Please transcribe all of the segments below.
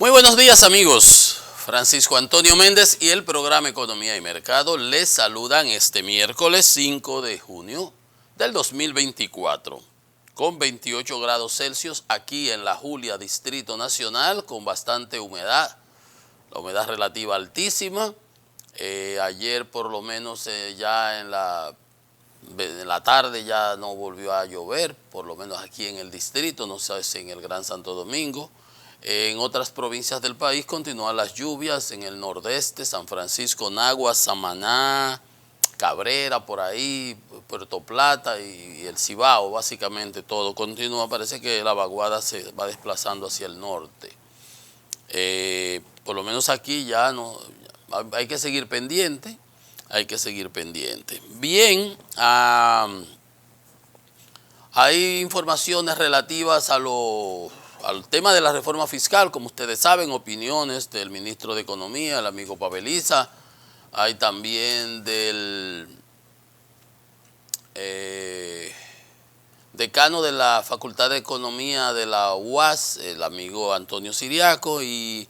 Muy buenos días, amigos. Francisco Antonio Méndez y el programa Economía y Mercado les saludan este miércoles 5 de junio del 2024 con 28 grados Celsius aquí en La Julia, Distrito Nacional, con bastante humedad, la humedad relativa altísima. Ayer por lo menos ya en la tarde ya no volvió a llover, por lo menos aquí en el distrito, no sé si en el Gran Santo Domingo. En otras provincias del país continúan las lluvias, en el nordeste, San Francisco, Nagua, Samaná, Cabrera, por ahí, Puerto Plata y el Cibao, básicamente todo continúa. Parece que la vaguada se va desplazando hacia el norte. Por lo menos aquí ya no, hay que seguir pendiente, Bien, hay informaciones relativas al tema de la reforma fiscal, como ustedes saben, opiniones del ministro de Economía, el amigo Paveliza. Hay también del decano de la Facultad de Economía de la UAS, el amigo Antonio Siriaco, y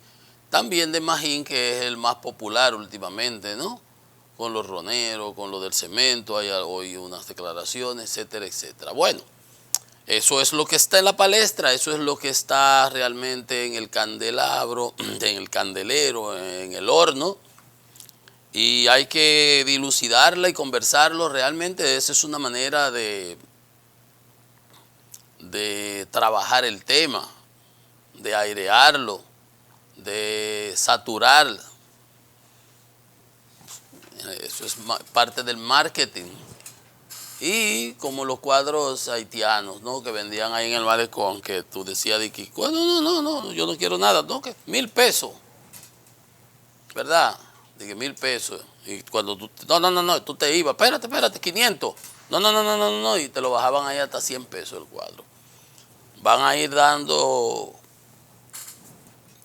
también de Magín, que es el más popular últimamente, ¿no? Con los roneros, con lo del cemento, hay hoy unas declaraciones, etcétera, etcétera. Bueno, eso es lo que está en la palestra, eso es lo que está realmente en el candelabro, en el candelero, en el horno, y hay que dilucidarla y conversarlo. Realmente esa es una manera de trabajar el tema, de airearlo, de saturar. Eso es parte del marketing. Y como los cuadros haitianos, ¿no?, que vendían ahí en el malecón, que tú decías de que, bueno, no, yo no quiero nada, no, que 1,000 pesos, ¿verdad? De que 1,000 pesos. Y cuando tú, no, tú te ibas, espérate, 500. No, y te lo bajaban ahí hasta 100 pesos el cuadro. Van a ir dando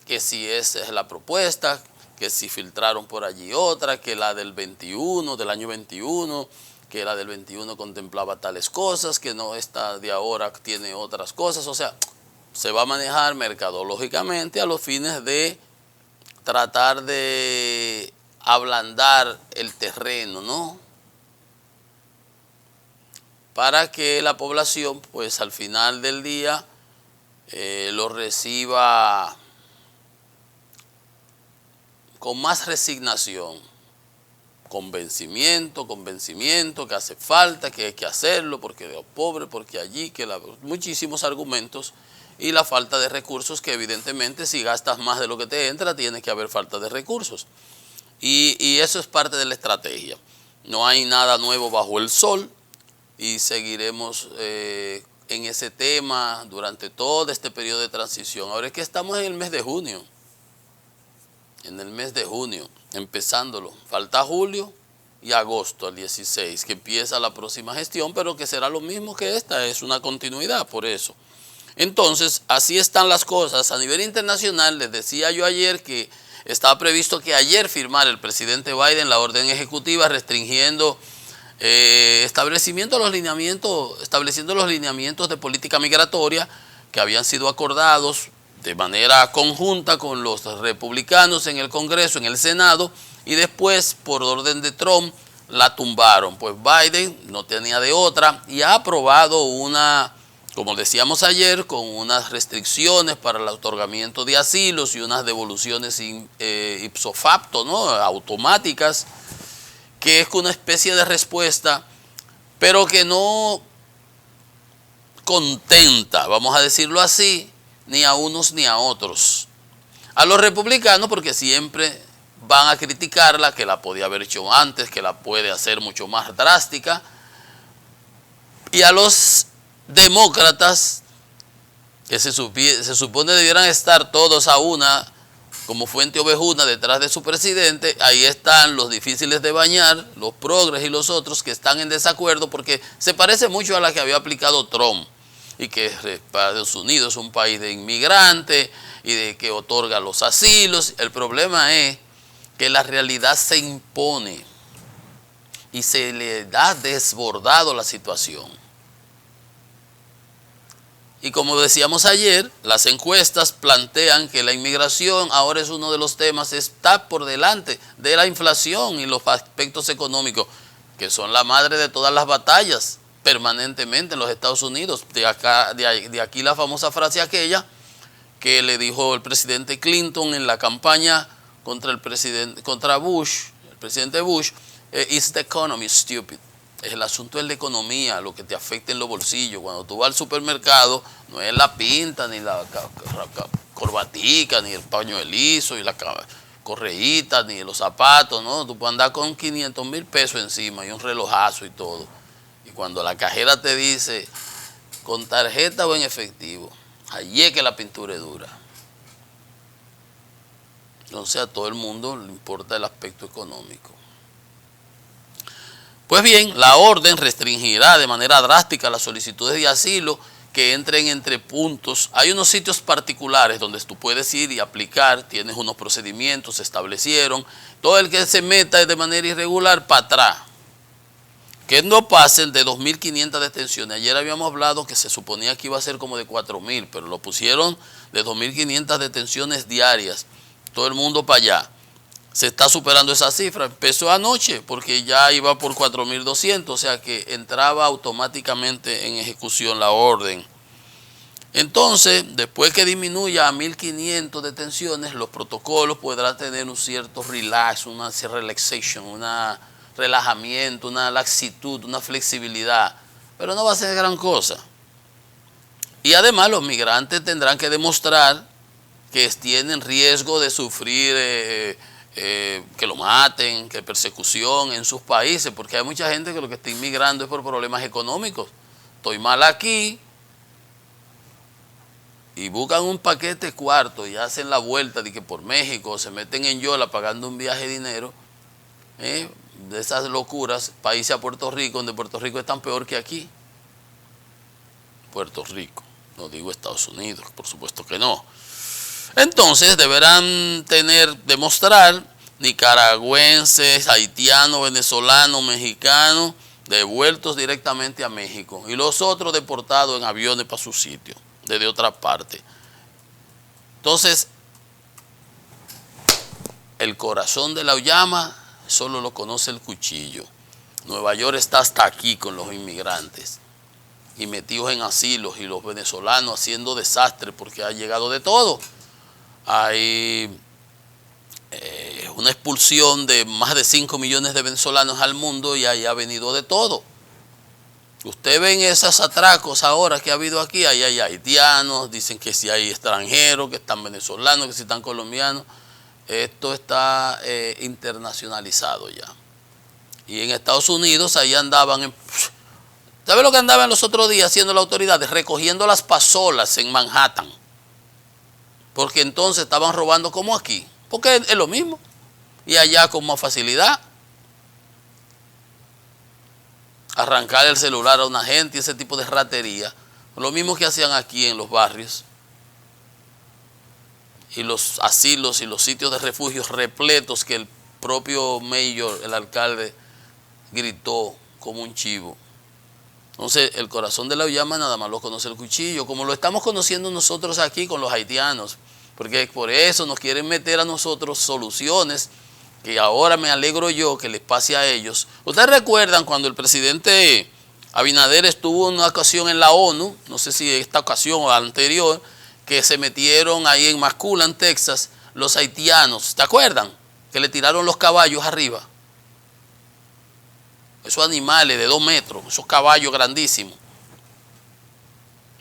que si esa es la propuesta, que si filtraron por allí otra, que la del 21, del año 21, que la del 21 contemplaba tales cosas, que no esta de ahora tiene otras cosas. O sea, se va a manejar mercadológicamente a los fines de tratar de ablandar el terreno, ¿no?, para que la población, pues al final del día, lo reciba con más resignación, convencimiento, que hace falta, que hay que hacerlo, porque de los pobres, porque allí, muchísimos argumentos, y la falta de recursos, que evidentemente si gastas más de lo que te entra, tiene que haber falta de recursos. Y eso es parte de la estrategia. No hay nada nuevo bajo el sol, y seguiremos en ese tema durante todo este periodo de transición. Ahora es que estamos en el mes de junio. Empezándolo. Falta julio y agosto, al 16, que empieza la próxima gestión, pero que será lo mismo que esta, es una continuidad por eso. Entonces, así están las cosas. A nivel internacional, les decía yo ayer que estaba previsto que ayer firmara el presidente Biden la orden ejecutiva restringiendo, estableciendo los lineamientos de política migratoria que habían sido acordados de manera conjunta con los republicanos en el Congreso, en el Senado, y después, por orden de Trump, la tumbaron. Pues Biden no tenía de otra y ha aprobado una, como decíamos ayer, con unas restricciones para el otorgamiento de asilos y unas devoluciones ipso facto, ¿no?, automáticas, que es una especie de respuesta, pero que no contenta, vamos a decirlo así, ni a unos ni a otros. A los republicanos, porque siempre van a criticarla, que la podía haber hecho antes, que la puede hacer mucho más drástica. Y a los demócratas, que se supone debieran estar todos a una, como fuente ovejuna detrás de su presidente, ahí están los difíciles de bañar, los progres y los otros que están en desacuerdo, porque se parece mucho a la que había aplicado Trump, y que Estados Unidos es un país de inmigrantes y de que otorga los asilos. El problema es que la realidad se impone y se le da desbordado la situación. Y como decíamos ayer, las encuestas plantean que la inmigración ahora es uno de los temas, está por delante de la inflación y los aspectos económicos, que son la madre de todas las batallas permanentemente en los Estados Unidos. De aquí la famosa frase aquella que le dijo el presidente Clinton en la campaña contra Bush, el presidente Bush, is the economy stupid. El asunto es la economía, lo que te afecta en los bolsillos. Cuando tú vas al supermercado, no es la pinta, ni la corbatica, ni el pañuelizo, y la correíta, ni los zapatos, ¿no? Tú puedes andar con 500,000 pesos encima y un relojazo y todo. Y cuando la cajera te dice, con tarjeta o en efectivo, allí es que la pintura es dura. Entonces a todo el mundo le importa el aspecto económico. Pues bien, la orden restringirá de manera drástica las solicitudes de asilo que entren entre puntos. Hay unos sitios particulares donde tú puedes ir y aplicar, tienes unos procedimientos, se establecieron. Todo el que se meta de manera irregular, para atrás. Que no pasen de 2.500 detenciones. Ayer habíamos hablado que se suponía que iba a ser como de 4.000, pero lo pusieron de 2.500 detenciones diarias. Todo el mundo para allá. Se está superando esa cifra. Empezó anoche porque ya iba por 4.200, o sea que entraba automáticamente en ejecución la orden. Entonces, después que disminuya a 1.500 detenciones, los protocolos podrán tener un cierto relax, una relaxation, un relajamiento, una laxitud, una flexibilidad, pero no va a ser gran cosa. Y además los migrantes tendrán que demostrar que tienen riesgo de sufrir que lo maten, que persecución en sus países, porque hay mucha gente que lo que está inmigrando es por problemas económicos. Estoy mal aquí y buscan un paquete cuarto y hacen la vuelta de que por México se meten en Yola pagando un viaje de dinero, de esas locuras, países a Puerto Rico, donde Puerto Rico es tan peor que aquí. Puerto Rico, no digo Estados Unidos, por supuesto que no. Entonces deberán demostrar nicaragüenses, haitianos, venezolanos, mexicanos, devueltos directamente a México y los otros deportados en aviones para su sitio, desde otra parte. Entonces, el corazón de la llama solo lo conoce el cuchillo. Nueva York está hasta aquí con los inmigrantes y metidos en asilos, y los venezolanos haciendo desastre porque ha llegado de todo. Hay una expulsión de más de 5 millones de venezolanos al mundo y ahí ha venido de todo. Usted ven esos atracos ahora que ha habido aquí, ahí hay haitianos, dicen que si hay extranjeros, que están venezolanos, que si están colombianos. Esto está internacionalizado ya. Y en Estados Unidos ahí andaban, ¿sabe lo que andaban los otros días haciendo las autoridades? Recogiendo las pasolas en Manhattan. Porque entonces estaban robando como aquí. Porque es lo mismo. Y allá con más facilidad. Arrancar el celular a una gente y ese tipo de ratería. Lo mismo que hacían aquí en los barrios. Y los asilos y los sitios de refugios repletos que el propio mayor, el alcalde, gritó como un chivo. Entonces, el corazón de la llama nada más lo conoce el cuchillo, como lo estamos conociendo nosotros aquí con los haitianos, porque por eso nos quieren meter a nosotros soluciones que ahora me alegro yo que les pase a ellos. Ustedes recuerdan cuando el presidente Abinader estuvo en una ocasión en la ONU, no sé si esta ocasión o la anterior, que se metieron ahí en Masculan, Texas, los haitianos, ¿te acuerdan? Que le tiraron los caballos arriba. Esos animales de 2 metros, esos caballos grandísimos.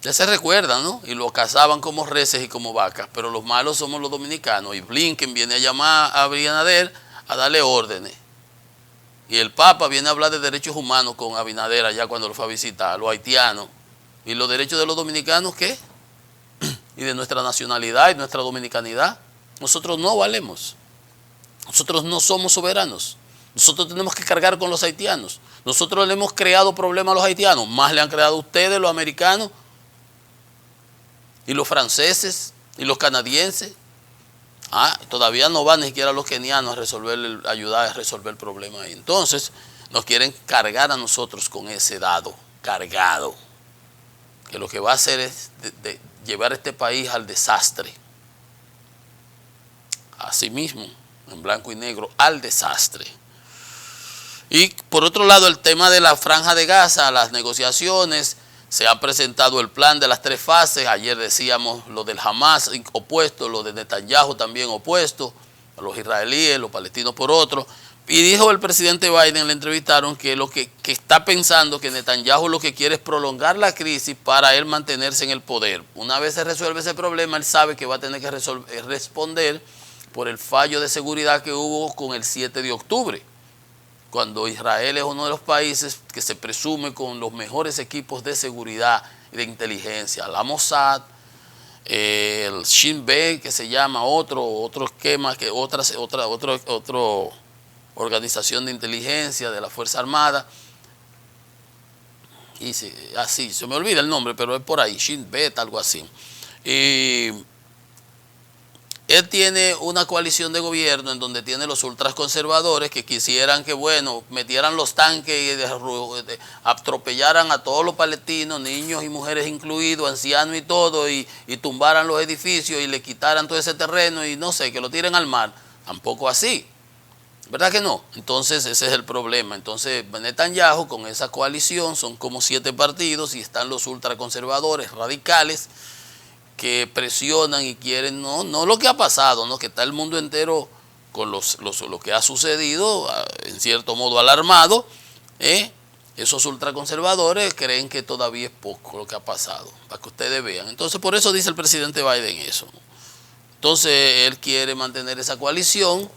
Ya se recuerdan, ¿no? Y los cazaban como reses y como vacas, pero los malos somos los dominicanos. Y Blinken viene a llamar a Abinader a darle órdenes. Y el Papa viene a hablar de derechos humanos con Abinader allá cuando lo fue a visitar, los haitianos. ¿Y los derechos de los dominicanos qué? Y de nuestra nacionalidad y nuestra dominicanidad. Nosotros no valemos. Nosotros no somos soberanos. Nosotros tenemos que cargar con los haitianos. Nosotros le hemos creado problemas a los haitianos. Más le han creado ustedes, los americanos, y los franceses, y los canadienses. Todavía no van ni siquiera los kenianos a ayudar a resolver el problema ahí. Entonces, nos quieren cargar a nosotros con ese dado cargado. que lo que va a hacer es de llevar este país al desastre. Así mismo, en blanco y negro, al desastre. Y por otro lado, el tema de la Franja de Gaza, las negociaciones, se ha presentado el plan de las 3 fases. Ayer decíamos lo del Hamas opuesto, lo de Netanyahu también opuesto, a los israelíes, los palestinos por otro. Y dijo el presidente Biden, le entrevistaron, que lo que está pensando, que Netanyahu lo que quiere es prolongar la crisis para él mantenerse en el poder. Una vez se resuelve ese problema, él sabe que va a tener que responder por el fallo de seguridad que hubo con el 7 de octubre, cuando Israel es uno de los países que se presume con los mejores equipos de seguridad y de inteligencia. La Mossad, el Shin Bet, que se llama otro esquema, que otra organización de inteligencia de la Fuerza Armada. Y así, se me olvida el nombre, pero es por ahí, Shin Bet, algo así. Y él tiene una coalición de gobierno en donde tiene los ultraconservadores que quisieran que, bueno, metieran los tanques y atropellaran a todos los palestinos, niños y mujeres incluidos, ancianos y todo, y tumbaran los edificios y le quitaran todo ese terreno y no sé, que lo tiren al mar. Tampoco así, ¿verdad que no? Entonces ese es el problema. Entonces Netanyahu con esa coalición son como 7 partidos y están los ultraconservadores radicales que presionan y quieren, no lo que ha pasado, ¿no? Que está el mundo entero con lo que ha sucedido, en cierto modo alarmado, esos ultraconservadores creen que todavía es poco lo que ha pasado, para que ustedes vean. Entonces por eso dice el presidente Biden eso. Entonces él quiere mantener esa coalición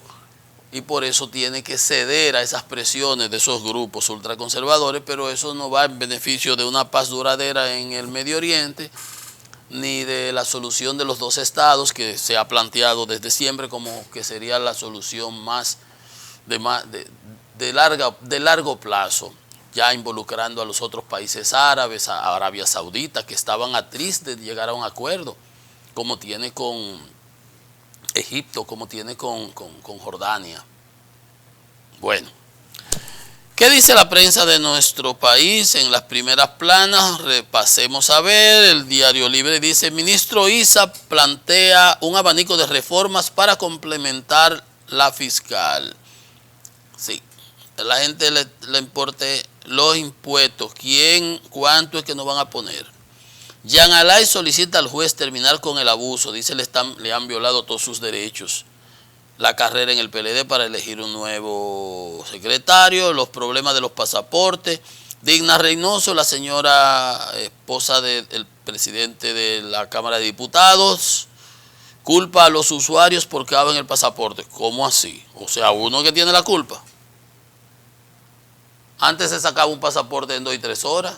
y por eso tiene que ceder a esas presiones de esos grupos ultraconservadores, pero eso no va en beneficio de una paz duradera en el Medio Oriente, ni de la solución de los 2 estados que se ha planteado desde siempre como que sería la solución más de largo plazo, ya involucrando a los otros países árabes, a Arabia Saudita, que estaban a triste de llegar a un acuerdo, como tiene con Egipto, como tiene con Jordania. Bueno. ¿Qué dice la prensa de nuestro país en las primeras planas? Repasemos a ver. El Diario Libre dice: ministro Issa plantea un abanico de reformas para complementar la fiscal. Sí, a la gente le importe los impuestos. ¿Cuánto es que nos van a poner? Jean Alain solicita al juez terminar con el abuso. Dice le han violado todos sus derechos. La carrera en el PLD para elegir un nuevo secretario, los problemas de los pasaportes. Digna Reynoso, la señora esposa del presidente de la Cámara de Diputados, culpa a los usuarios por caben en el pasaporte. ¿Cómo así? O sea, uno que tiene la culpa. Antes se sacaba un pasaporte en 2 y 3 horas.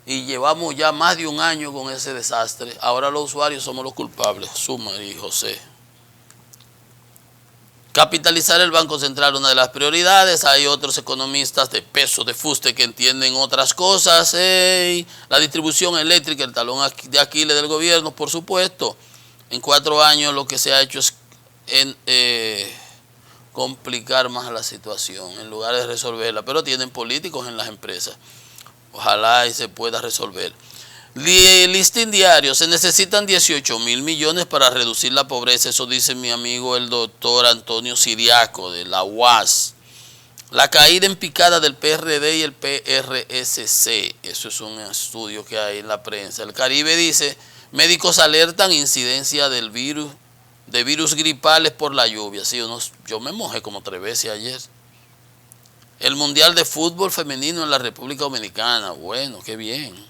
Y llevamos ya más de un año con ese desastre. Ahora los usuarios somos los culpables. Suma y José. Capitalizar el Banco Central, una de las prioridades. Hay otros economistas de peso, de fuste, que entienden otras cosas. La distribución eléctrica, el talón de Aquiles del gobierno, por supuesto. En 4 años lo que se ha hecho es complicar más la situación en lugar de resolverla. Pero tienen políticos en las empresas. Ojalá y se pueda resolver. Listín Diario: se necesitan 18.000 millones para reducir la pobreza. Eso dice mi amigo el doctor Antonio Siriaco de la UAS. La caída en picada del PRD y el PRSC. Eso es un estudio que hay en la prensa. El Caribe dice: médicos alertan incidencia de virus gripales por la lluvia. Sí, yo me mojé como 3 veces ayer. El Mundial de Fútbol Femenino en la República Dominicana. Bueno, qué bien.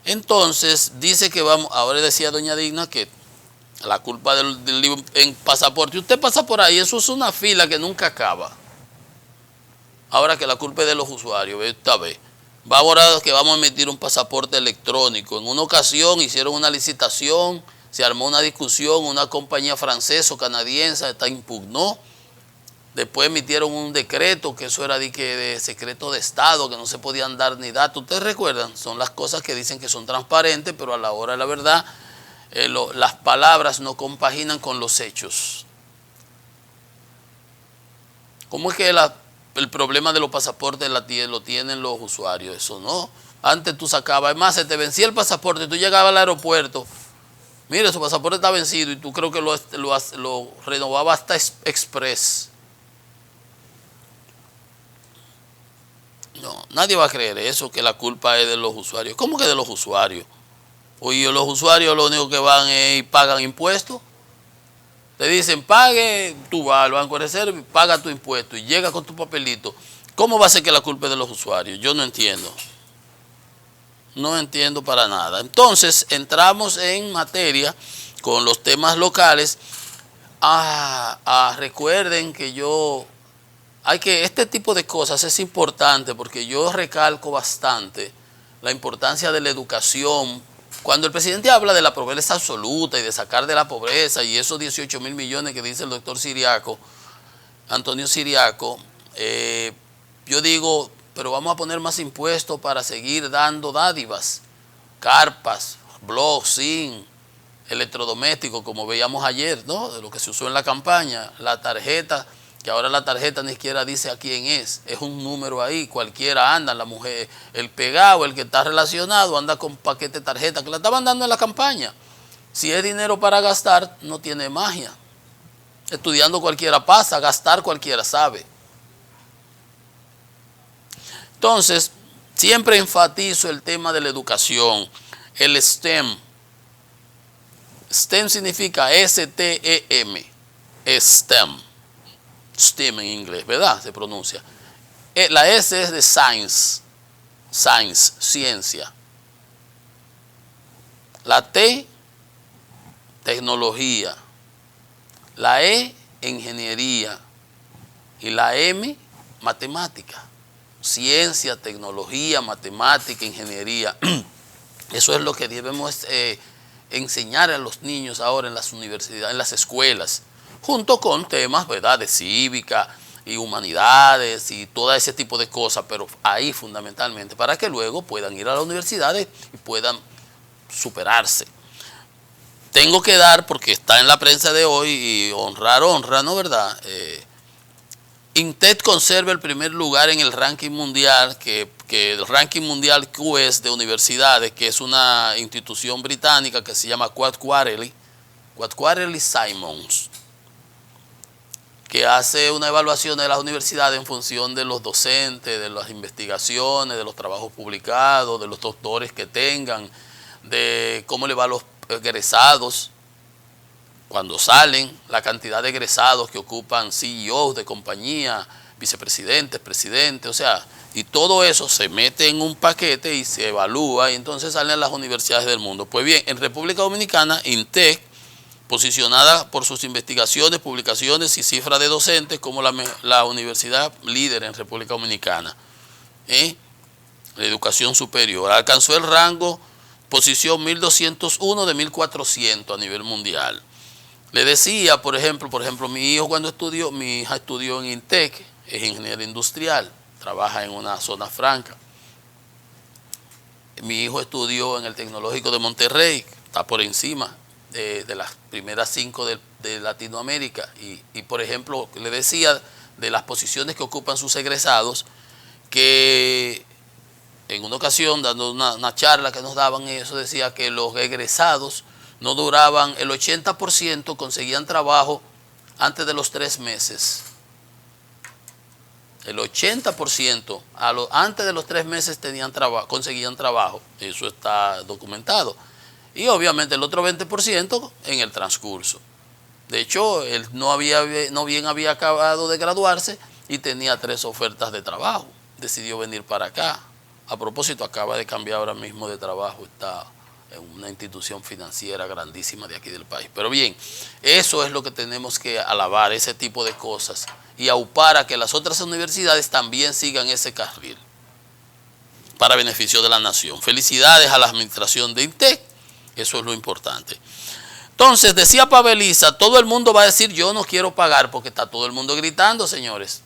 Entonces, dice que vamos, ahora decía doña Digna que la culpa en pasaporte, usted pasa por ahí, eso es una fila que nunca acaba. Ahora que la culpa es de los usuarios, esta vez. Va ahora que vamos a emitir un pasaporte electrónico. En una ocasión hicieron una licitación, se armó una discusión, una compañía francesa o canadiense impugnó. Después emitieron un decreto que eso era de secreto de Estado, que no se podían dar ni datos. ¿Ustedes recuerdan? Son las cosas que dicen que son transparentes, pero a la hora de la verdad las palabras no compaginan con los hechos. ¿Cómo es que el problema de los pasaportes lo tienen los usuarios? Eso no. Antes tú sacabas, además se te vencía el pasaporte, tú llegabas al aeropuerto, mire, su pasaporte está vencido y tú creo que lo renovaba hasta Express. No, nadie va a creer eso, que la culpa es de los usuarios. ¿Cómo que de los usuarios? Oye, los usuarios lo único que van es y pagan impuestos. Te dicen, pague, tú vas al Banco de Reserva y paga tu impuesto y llega con tu papelito. ¿Cómo va a ser que la culpa es de los usuarios? Yo no entiendo. No entiendo para nada. Entonces, entramos en materia con los temas locales. Recuerden que este tipo de cosas es importante porque yo recalco bastante la importancia de la educación. Cuando el presidente habla de la pobreza absoluta y de sacar de la pobreza y esos 18.000 millones que dice el doctor Siriaco, Antonio Siriaco, yo digo, pero vamos a poner más impuestos para seguir dando dádivas, carpas, blogs, zinc, electrodomésticos, como veíamos ayer, ¿no? De lo que se usó en la campaña, la tarjeta, que ahora la tarjeta ni siquiera dice a quién es un número ahí, cualquiera anda, la mujer, el pegado, el que está relacionado, anda con paquete de tarjeta, que la estaban dando en la campaña. Si es dinero para gastar, no tiene magia. Estudiando cualquiera pasa, gastar cualquiera sabe. Entonces, siempre enfatizo el tema de la educación, el STEM. STEM significa S-T-E-M, STEM. STEM en inglés, ¿verdad? Se pronuncia. La S es de science, ciencia. La T, tecnología. La E, ingeniería. Y la M, matemática. Ciencia, tecnología, matemática, ingeniería. Eso es lo que debemos enseñar a los niños ahora en las universidades, en las escuelas, junto con temas, ¿verdad?, de cívica y humanidades y todo ese tipo de cosas, pero ahí fundamentalmente, para que luego puedan ir a las universidades y puedan superarse. Tengo que dar, porque está en la prensa de hoy, y honra, ¿no, verdad? INTEC conserva el primer lugar en el ranking mundial, que el ranking mundial QS de universidades, que es una institución británica que se llama Quad Quarterly Simons, que hace una evaluación de las universidades en función de los docentes, de las investigaciones, de los trabajos publicados, de los doctores que tengan, de cómo le va a los egresados cuando salen, la cantidad de egresados que ocupan CEOs de compañía, vicepresidentes, presidentes, o sea, y todo eso se mete en un paquete y se evalúa y entonces salen las universidades del mundo. Pues bien, en República Dominicana, INTEC, posicionada por sus investigaciones, publicaciones y cifras de docentes como la universidad líder en República Dominicana, la educación superior, alcanzó el rango, posición 1201 de 1400 a nivel mundial. Le decía, por ejemplo, mi hija estudió en INTEC, es ingeniera industrial, trabaja en una zona franca. Mi hijo estudió en el Tecnológico de Monterrey, está por encima de las primeras 5 de Latinoamérica. Y, por ejemplo, le decía de las posiciones que ocupan sus egresados, que en una ocasión, dando una charla que nos daban, eso decía que los egresados no duraban, el 80% conseguían trabajo antes de los 3 meses. El 80% antes de los 3 meses conseguían trabajo. Eso está documentado. Y obviamente el otro 20% en el transcurso. De hecho, él no bien había acabado de graduarse y tenía 3 ofertas de trabajo. Decidió venir para acá. A propósito, acaba de cambiar ahora mismo de trabajo. Está en una institución financiera grandísima de aquí del país. Pero bien, eso es lo que tenemos que alabar, ese tipo de cosas, y aupar a que las otras universidades también sigan ese carril para beneficio de la nación. Felicidades a la administración de INTEC, eso es lo importante. Entonces, decía Paveliza, todo el mundo va a decir yo no quiero pagar, porque está todo el mundo gritando, señores.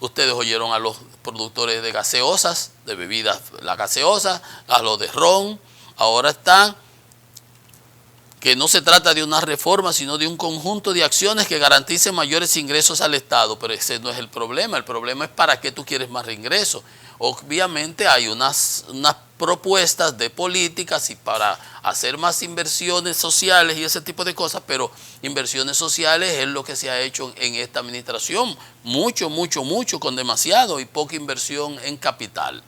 Ustedes oyeron a los productores de gaseosas, de bebidas, la gaseosa, a los de ron. Ahora está que no se trata de una reforma, sino de un conjunto de acciones que garanticen mayores ingresos al Estado. Pero ese no es el problema es para qué tú quieres más ingresos. Obviamente hay unas propuestas de políticas y para hacer más inversiones sociales y ese tipo de cosas, pero inversiones sociales es lo que se ha hecho en esta administración, mucho, con demasiado y poca inversión en capital.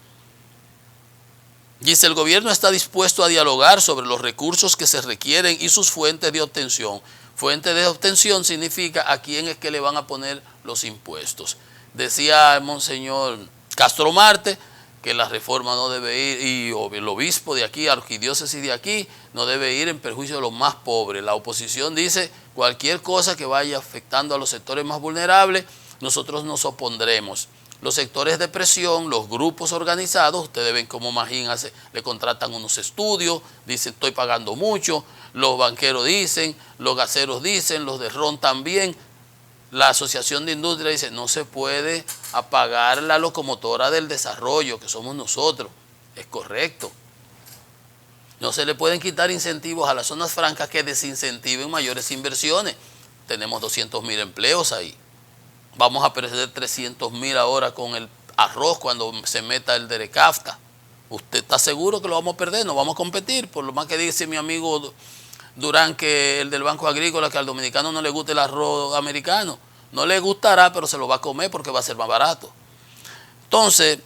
Dice, el gobierno está dispuesto a dialogar sobre los recursos que se requieren y sus fuentes de obtención. Fuente de obtención significa a quién es que le van a poner los impuestos. Decía el monseñor Castro Marte que la reforma no debe ir, y el obispo de aquí, arquidiócesis de aquí, no debe ir en perjuicio de los más pobres. La oposición dice, cualquier cosa que vaya afectando a los sectores más vulnerables, nosotros nos opondremos. Los sectores de presión, los grupos organizados, ustedes ven cómo Magín le contratan unos estudios, dicen estoy pagando mucho, los banqueros dicen, los gaseros dicen, los de Ron también. La Asociación de Industria dice, no se puede apagar la locomotora del desarrollo, que somos nosotros. Es correcto. No se le pueden quitar incentivos a las zonas francas que desincentiven mayores inversiones. Tenemos 200.000 empleos ahí. Vamos a perder 300.000 ahora con el arroz cuando se meta el Derecafta. ¿Usted está seguro que lo vamos a perder? No vamos a competir. Por lo más que dice mi amigo Durán, que el del Banco Agrícola, que al dominicano no le gusta el arroz americano. No le gustará, pero se lo va a comer porque va a ser más barato. Entonces,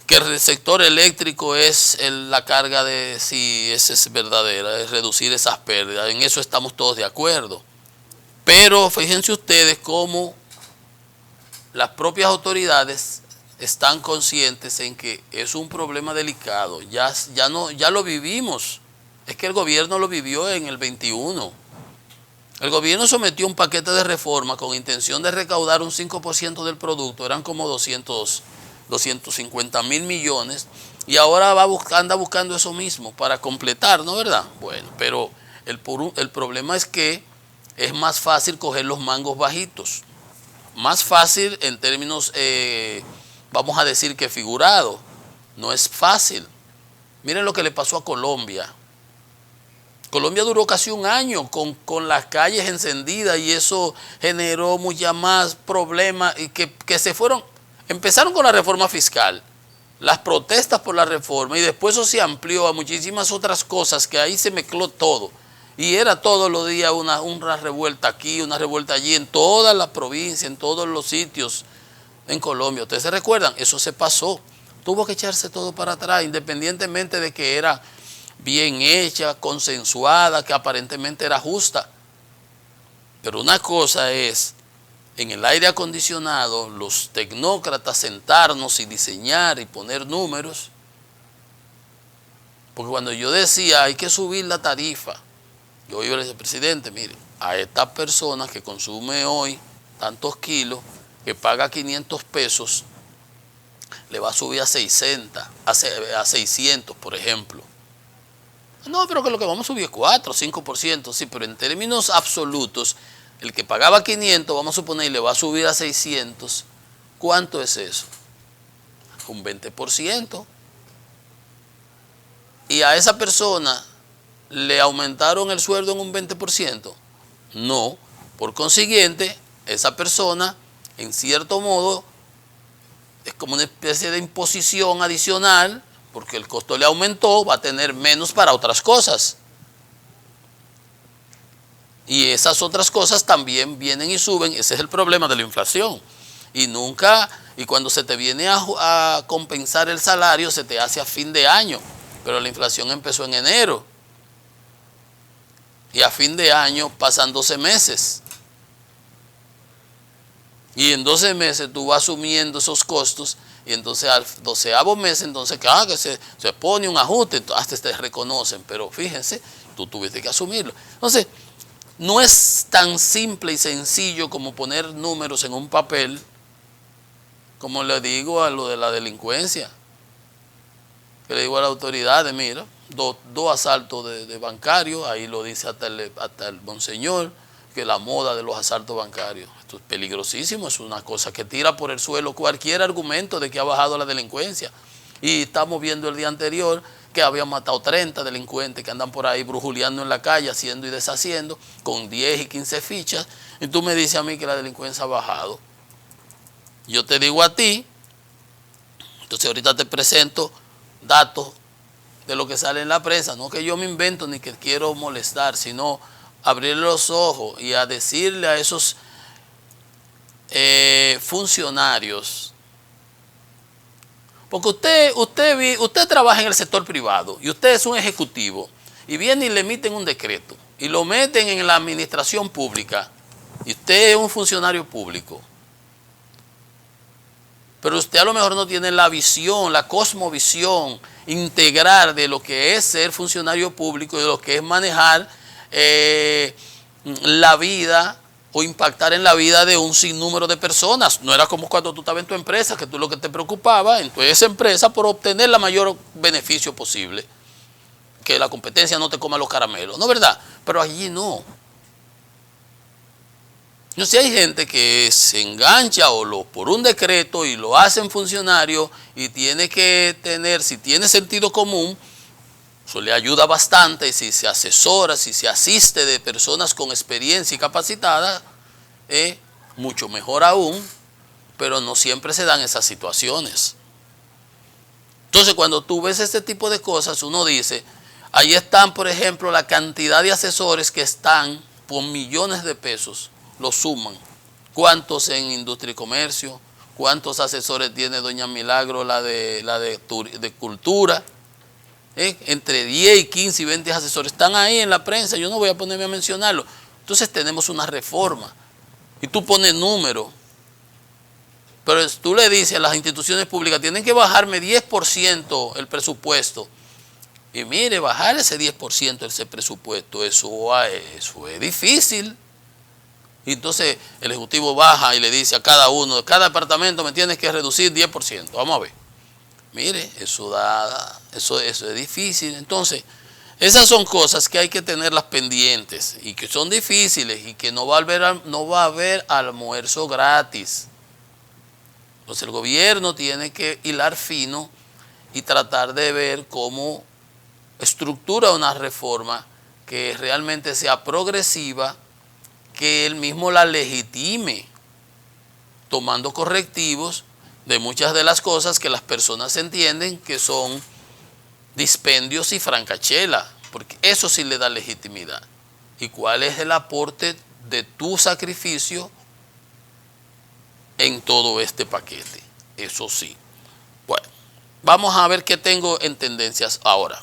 que el sector eléctrico es la carga de, si esa es verdadera, es reducir esas pérdidas. En eso estamos todos de acuerdo. Pero fíjense ustedes cómo las propias autoridades están conscientes en que es un problema delicado. Ya lo vivimos. Es que el gobierno lo vivió en el 21. El gobierno sometió un paquete de reforma con intención de recaudar un 5% del producto. Eran como 250.000 millones. Y ahora anda buscando eso mismo para completar, ¿no verdad? Bueno, pero el problema es que es más fácil coger los mangos bajitos. Más fácil en términos... vamos a decir que figurado, no es fácil. Miren lo que le pasó a Colombia. Colombia duró casi un año con las calles encendidas y eso generó muchas más problemas y que se fueron, empezaron con la reforma fiscal, las protestas por la reforma y después eso se amplió a muchísimas otras cosas que ahí se mezcló todo. Y era todos los días una revuelta aquí, una revuelta allí, en todas las provincias, en todos los sitios. En Colombia, ustedes se recuerdan, eso se pasó, tuvo que echarse todo para atrás, independientemente de que era bien hecha, consensuada, que aparentemente era justa. Pero una cosa es, en el aire acondicionado, los tecnócratas sentarnos y diseñar y poner números, porque cuando yo decía hay que subir la tarifa, yo iba a decir, presidente, mire, a esta persona que consume hoy tantos kilos, que paga 500 pesos, le va a subir a 600, a 600, por ejemplo. No, pero que lo que vamos a subir es 4 o 5%, sí, pero en términos absolutos, el que pagaba 500, vamos a suponer, y le va a subir a 600, ¿cuánto es eso? Un 20%. Y a esa persona le aumentaron el sueldo en un 20%. No, por consiguiente, esa persona, en cierto modo, es como una especie de imposición adicional, porque el costo le aumentó, va a tener menos para otras cosas. Y esas otras cosas también vienen y suben, ese es el problema de la inflación. Y cuando se te viene a compensar el salario, se te hace a fin de año, pero la inflación empezó en enero. Y a fin de año pasan 12 meses. Y en 12 meses tú vas asumiendo esos costos y entonces al 12º mes, entonces que se pone un ajuste, hasta te reconocen, pero fíjense, tú tuviste que asumirlo. Entonces, no es tan simple y sencillo como poner números en un papel, como le digo a lo de la delincuencia, que le digo a las autoridades, mira, dos asaltos de bancarios, ahí lo dice hasta el monseñor, que la moda de los asaltos bancarios. Esto es peligrosísimo, es una cosa que tira por el suelo cualquier argumento de que ha bajado la delincuencia. Y estamos viendo el día anterior que habían matado 30 delincuentes que andan por ahí brujuleando en la calle, haciendo y deshaciendo, con 10 y 15 fichas. Y tú me dices a mí que la delincuencia ha bajado. Yo te digo a ti, Entonces ahorita te presento datos de lo que sale en la prensa, no que yo me invento ni que quiero molestar, sino abrir los ojos y a decirle a esos funcionarios, porque usted trabaja en el sector privado y usted es un ejecutivo y viene y le emiten un decreto y lo meten en la administración pública y usted es un funcionario público, pero usted a lo mejor no tiene la visión, la cosmovisión integral de lo que es ser funcionario público y de lo que es manejar la vida o impactar en la vida de un sinnúmero de personas. No era como cuando tú estabas en tu empresa, que tú lo que te preocupaba en esa empresa por obtener el mayor beneficio posible, que la competencia no te coma los caramelos, ¿no es verdad? Pero allí no. No sé, hay gente que se engancha por un decreto y lo hacen funcionario y tiene que tener, si tiene sentido común, eso le ayuda bastante, y si se asesora, si se asiste de personas con experiencia y capacitadas, mucho mejor aún, pero no siempre se dan esas situaciones. Entonces, cuando tú ves este tipo de cosas, uno dice, ahí están, por ejemplo, la cantidad de asesores que están por millones de pesos, lo suman. ¿Cuántos en industria y comercio? ¿Cuántos asesores tiene doña Milagro, la de cultura? Entre 10 y 15 y 20 asesores están ahí en la prensa, yo no voy a ponerme a mencionarlo. Entonces tenemos una reforma y tú pones números, pero tú le dices a las instituciones públicas, tienen que bajarme 10% el presupuesto, y mire, bajar ese 10% ese presupuesto, eso es difícil. Y entonces el ejecutivo baja y le dice a cada uno, de cada departamento me tienes que reducir 10%, vamos a ver. Mire, eso es difícil. Entonces, esas son cosas que hay que tenerlas pendientes y que son difíciles y que no va a haber almuerzo gratis. Entonces el gobierno tiene que hilar fino y tratar de ver cómo estructura una reforma que realmente sea progresiva, que él mismo la legitime, tomando correctivos de muchas de las cosas que las personas entienden que son dispendios y francachela, porque eso sí le da legitimidad. ¿Y cuál es el aporte de tu sacrificio en todo este paquete? Eso sí. Bueno, vamos a ver qué tengo en tendencias ahora.